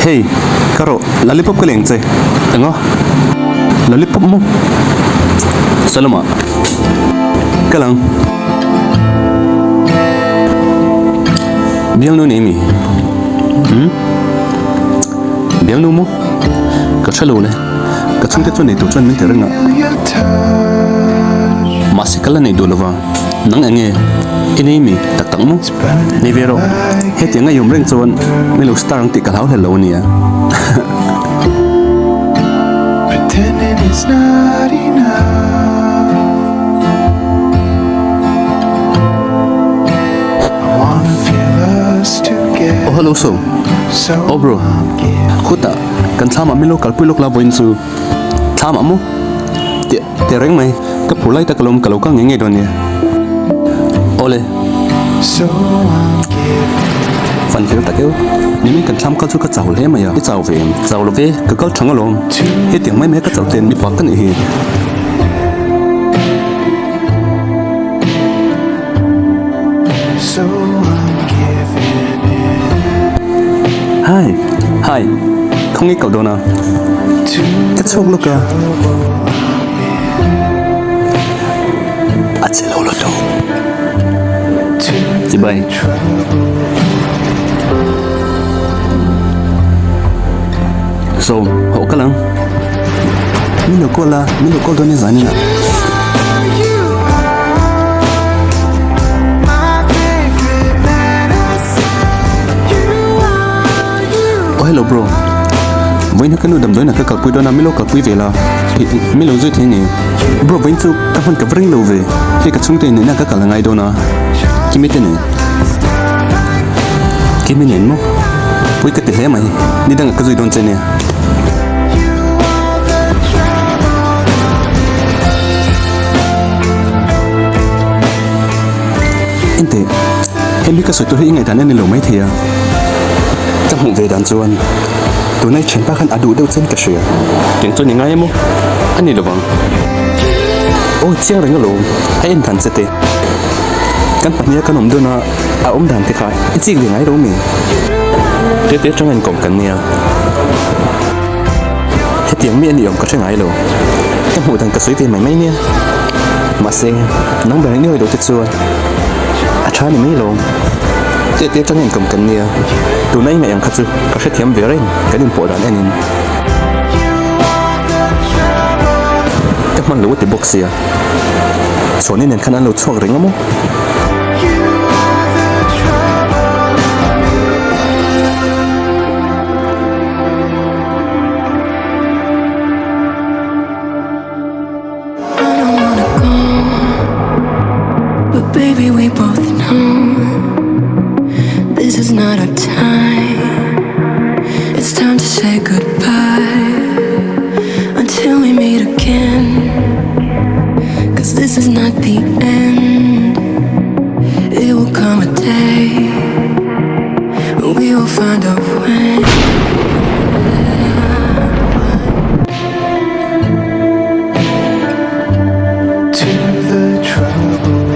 Hey, karo, lollipop ka lang, tse. Ano? Lollipop mo. Salama. Ka lang. Biang nu Amy. Biang nu mo. Ka chalo le. Ka chung te chun nei tu chun min te renga. Masikala nei dolova. Nang ange. Amy tak tak mo. Nei vero. He tiang ayum reng chuan melu star ang ti ka lau hello nia. Pretending it's not enough. I wanna feel us together. Oh hello so. Oh bro. Khuta kan thama melu kalpui lok la boin su. Thama mo. Te reng mai ka phulai ta kalom kalau ka nge don nia. Ole. So I'm giving. Phần phiếu ta kêu nếu mình cần tham cao chút các cháu hết mà giờ cái cháu lo về cái câu thằng along hết tiếng mấy các cháu tiền bị bỏ cái này So I'm giving in hai không nghĩ cậu đâu nào to cái chốc lúc à chỉ lâu đâu chị bay so họ cái lăng mình được cô đơn như vậy nè oh hello bro với nó cái nuôi đầm đuôi là cái cặp quý đó là mấy lô cặp quý về là thì mấy lô dưới thế này bro với chú các phần cặp ring lâu về thì cái chung tiền này là cái cả là ngày đó na khi mấy tên này khi mấy nhện mo với cái tiền mày đi đang cái gì đó trên này em thế em biết cái số tôi nghĩ ngày tháng nên lâu mấy thì à trong hùng về đàn chuan tối nay chuyển bác hắn đủ đâu trên cả sữa tiếng chuan những ai em mo anh này được không ôi chiang rồi ngalo hay em thành sẽ thế căn bản nhớ cái nồng đơn à đàn thì khai cái gì liền ấy đâu mình tiếp trong anh còn cần nhiều cái tiếng miệng niệm có chuyện ấy rồi cái hụt thằng cái suy tiền mày mấy nha mà xe nóng bề như đồ tết xuân trái này mấy luôn tiếp trong anh còn cần nhiều tụi này mày ăn khát chưa có sẽ thiếm về đấy cái điểm bộ đàn anh các man lúa thì bốc xìa số này nên khả năng lúa chuột rình lắm Baby, we both know this is not our time. It's time to say goodbye until we meet again. 'Cause this is not the end. It will come a day when we will find a way. to the trouble.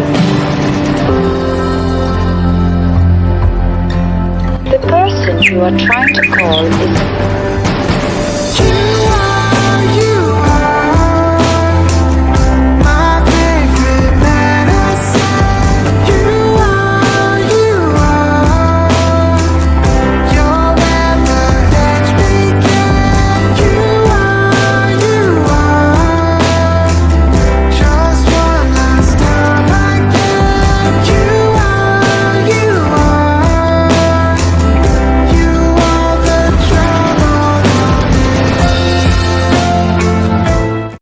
The person you are trying to call is